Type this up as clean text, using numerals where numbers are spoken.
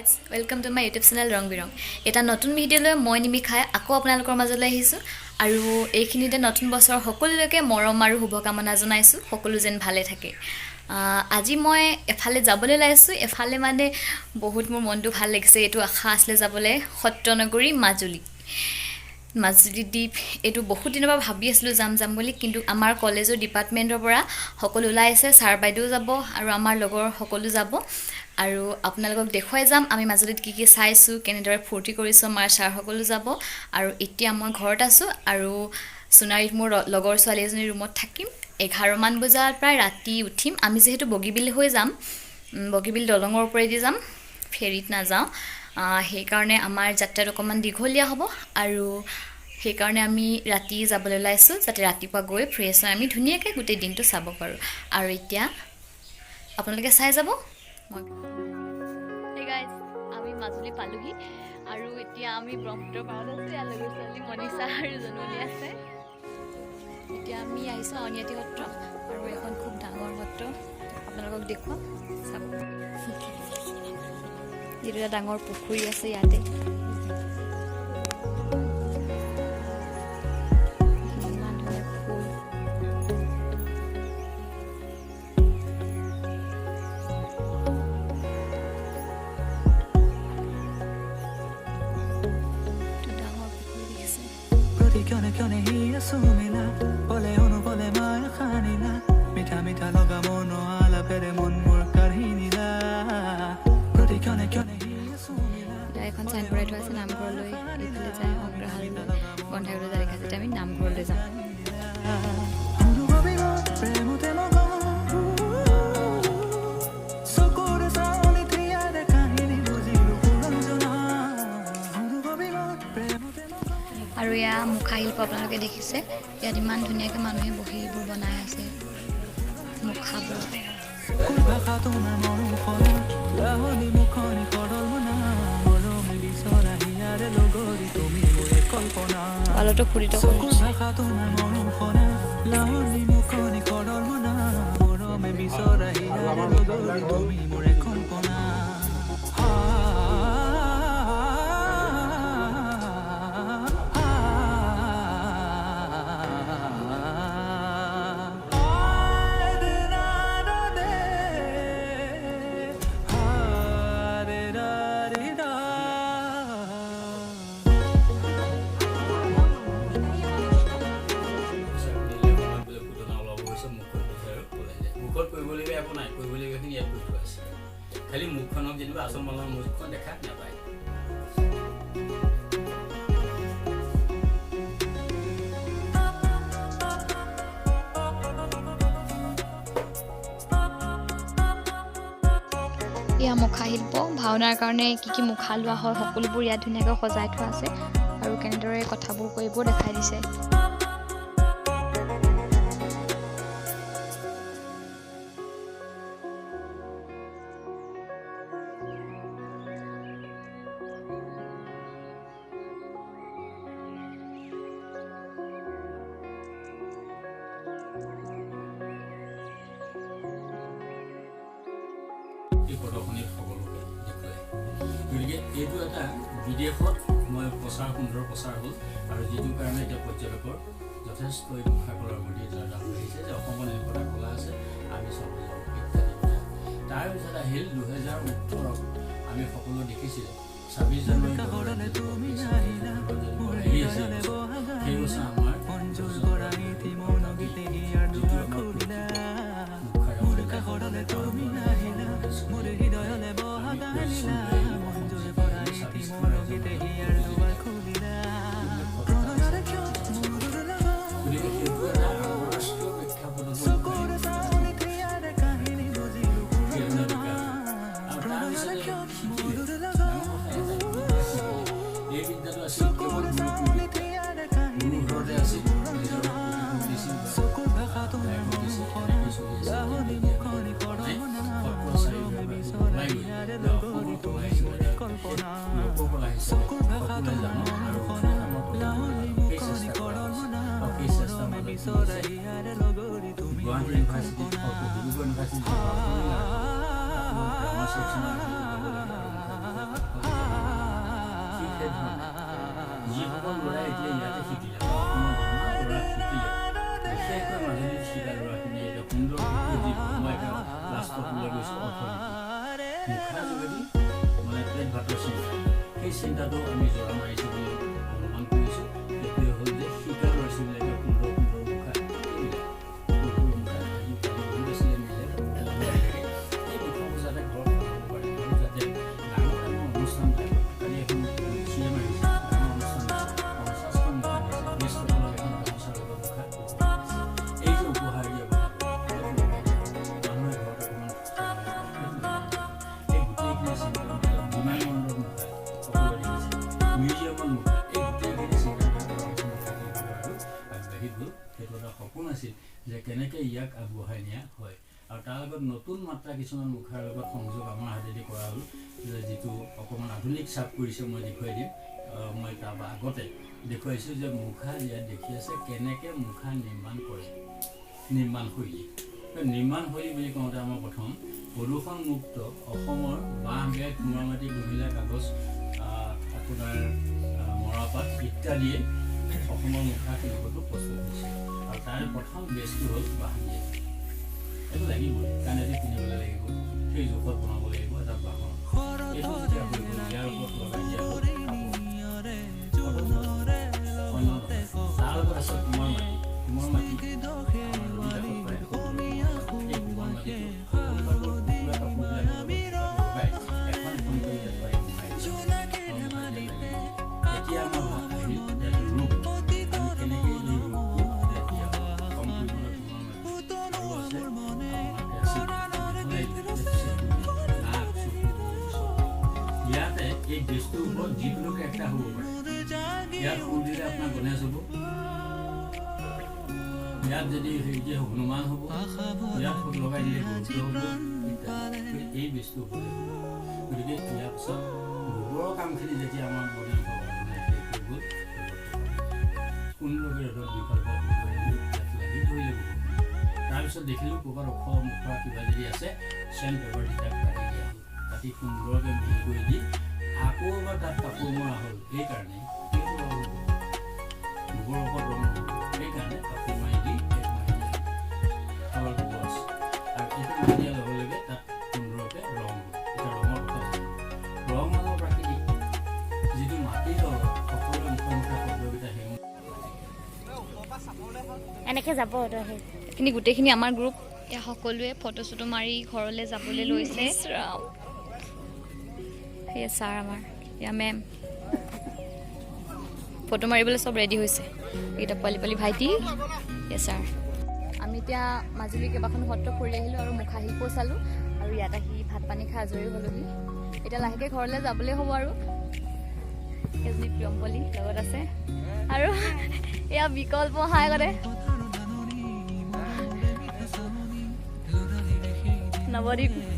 guys welcome to my YouTube channel ৰংবিৰং এটা নতুন ভিডিঅ'লৈ মই নিমিখাই আকৌ আপোনালোকৰ মাজলৈ আহিছোঁ আৰু এইখিনিতে নতুন বছৰৰ সকলোলৈকে মৰম আৰু শুভকামনা জনাইছোঁ সকলো যেন ভালে থাকে আজি মই এফালে যাবলৈ লাইছোঁ এফালে মানে বহুত মোৰ মনটো ভাল লাগিছে এইটো আশা আছিলে যাবলৈ সত্ৰনগৰী মাজুলী দ্বীপ এইটো বহুত দিনৰ পৰা ভাবি আছিলোঁ যাম বুলি কিন্তু আমাৰ কলেজৰ ডিপাৰ্টমেণ্টৰ পৰা সকলো ওলাই আছে ছাৰ বাইদেউ যাব আৰু আমাৰ লগৰ সকলো যাব আৰু আপোনালোকক দেখুৱাই যাম আমি মাজুলীত কি চাইছোঁ কেনেদৰে ফূৰ্তি কৰিছোঁ আমাৰ ছাৰ সকলো যাব আৰু এতিয়া মই ঘৰত আছোঁ আৰু সোণাৰীত মোৰ লগৰ ছোৱালী এজনী ৰুমত থাকিম 11 মান বজাৰ প্ৰায় ৰাতি উঠিম আমি যেহেতু বগীবিল হৈ যাম বগীবিল দলঙৰ ওপৰেদি যাম ফেৰীত নাযাওঁ সেইকাৰণে আমাৰ যাত্ৰাটো অকণমান দীঘলীয়া হ'ব আৰু সেইকাৰণে আমি ৰাতি যাবলৈ লাইছোঁ যাতে ৰাতিপুৱা গৈ ফ্ৰেছ হৈ আমি ধুনীয়াকৈ গোটেই দিনটো চাব পাৰোঁ আৰু এতিয়া আপোনালোকে চাই যাব Hey guys, আমি মাজুলী পালোহি আৰু এতিয়া আমি ব্ৰহ্মপুত্ৰৰ পাৰত আছোঁ ইয়াৰ লগৰ ছোৱালী মনিষা আৰু জননী আছে এতিয়া আমি আহিছোঁ অনিয়াতি সত্ৰ আৰু এখন খুব ডাঙৰ সত্ৰ আপোনালোকক দেখুৱাম চাব যিটো এটা ডাঙৰ পুখুৰী আছে ইয়াতে Kyone hi asumila bole onu bole mai khanila mitha loga mono ala pere mon mur karhinila proti kyone hi asumila এখন সাইনবোর্ড আছে নামঘৰলৈ এইফালে যায় সংগ্ৰহালয় বন্ধাইলৈ যায় খাতে আমি নামঘৰলৈ যাম আৰু ইয়া মুখাশিল্প আপোনালোকে দেখিছে ইয়াত ইমান ধুনীয়াকৈ মানুহে বহি এইবোৰ বনাই আছে মুখাবোৰ পালতো ফুৰিত খালি মুখখনক যেনিবা আসল মানৰ মুখখন দেখা নাপায় ইয়া মুখাশিল্প ভাওনাৰ কাৰণে কি মুখা লোৱা হয় সকলোবোৰ ইয়াত ধুনীয়াকৈ সজাই থোৱা আছে আৰু কেনেদৰে কথাবোৰ কৈবোৰ দেখাই দিছে এইটো এটা বিদেশত মই সুন্দৰ প্ৰচাৰ হ'ল আৰু যিটো কাৰণে এতিয়া পৰ্যটকৰ যথেষ্ট মুখাকলাৰ প্ৰতি দাম আহিছে যে অসমত এনেকুৱা কলা আছে আমি চাব যাওঁ ইত্যাদি তাৰপিছত আহিল 2018 আমি সকলো দেখিছিলোঁ 26 জানুৱাৰী সেই বছৰ আমাৰ সেই ধৰণে যিসকল ল'ৰাই এতিয়া ইয়াতে শিকিলে অসমৰ বিভিন্ন ল'ৰা শিকিলে বিশেষকৈ মাজুলীত শিকা ল'ৰাখিনি এতিয়া সুন্দৰ যি মই এটা লাষ্টত লৈ গৈছোঁ অৰ্থনীতি মুখাৰ যোগেদি মানে পেট ভাতৰ চিন্তা সেই চিন্তাটো আমি জোৰা মাৰিছোঁ বুলি অনুমান কৰিছোঁ এইটোৱে হ'ল যে শিকা ল'ৰা ছোৱালীবিলাকে সুন্দৰ সুন্দৰ মুখা যে কেনেকৈ ইয়াক আগবঢ়াই নিয়া হয় আৰু তাৰ লগত নতুন মাত্ৰা কিছুমান মুখাৰ লগত সংযোগ আমাৰ হাতেদি কৰা হ'ল যে যিটো অকণমান আধুনিক চাপ কৰিছে মই দেখুৱাই দিম মই তাৰ আগতে দেখুৱাইছোঁ যে মুখা ইয়াত দেখি আছে কেনেকৈ মুখা নিৰ্মাণ কৰে নিৰ্মাণশৈলী বুলি কওঁতে আমাৰ প্ৰথম প্ৰদূষণমুক্ত অসমৰ বাঁহ বেত কুমাৰ মাটি কুমিলা কাগজ আপোনাৰ মৰাপাট ইত্যাদিয়ে অসমৰ মুখা শিল্পটো প্ৰস্তুত হৈছে আৰু তাৰ প্ৰথম বেছটো হ'ল বাঁহ দিয়ে এইটো লাগিবই কাৰণ এটি কিনিবলৈ লাগিব সেই জোখত বনাব লাগিব এটা বাঁহৰ এইটো যেতিয়া হৈ গ'ল ইয়াৰ ওপৰত লগাই দিয়া হ'ল তাৰ লগত আছে কুমাৰ মাটি এই বেছটোৰ ওপৰত যিকোনোকে একটা হ'ব পাৰে ইয়াত ফুল দিলে আপোনাৰ গণেশ হ'ব ইয়াত যদি হেৰি হনুমান হ'ব ইয়াত ফুল লগাই দিলে বুদ্ধ হ'ব এই বেছটোৰ ওপৰত গতিকে ইয়াৰ পিছত গোবৰৰ কামখিনি যেতিয়া আমাৰ বডি সুন্দৰকৈ ৰ'দত বিকল্প লাগি ধৰিলে তাৰপিছত দেখিলোঁ ক'ৰবাত ওখ মুখৰ কিবা যদি আছে চেণ্ট পেপাৰ দুটা কাটি দিয়া হ'ল কাটি সুন্দৰকৈ মিহি কৰি দি আকৌ এবাৰ তাত কাপোৰ মৰা হ'ল এইকাৰণে গোবৰ ওপৰত ৰং হ'ল সেইকাৰণে কাপোৰ মাৰি দি আৰু এইটো মাৰি দিয়াৰ লগে লগে তাত সুন্দৰকৈ ৰং হ'ল এতিয়া ৰঙৰ কথা ৰং হ'ল প্ৰাকৃতিক যিটো মাটিৰ লগত সকলোৱে মুখা শব্দকেইটা সেই এনেকৈ যাব এইখিনি গোটেইখিনি আমাৰ গ্ৰুপ এতিয়া সকলোৱে ফটো চটো মাৰি ঘৰলৈ যাবলৈ লৈছে সেয়া ছাৰ আমাৰ এয়া মেম ফটো মাৰিবলৈ চব ৰেডি হৈছে এইকেইটা পোৱালি ভাইটি এয়া ছাৰ আমি এতিয়া মাজুলীৰ কেইবাখনো সত্ৰ ফুৰি আহিলোঁ আৰু মুখা শিল্পও চালোঁ আৰু ইয়াত আহি ভাত পানী খাই আজৰি হ'লোহি এতিয়া লাহেকৈ ঘৰলৈ যাবলৈ হ'ব আৰু এজনী প্ৰিয়ম পোৱালি লগত আছে আৰু এয়া বিকল্প হাই কৰে নৱদ্বীপ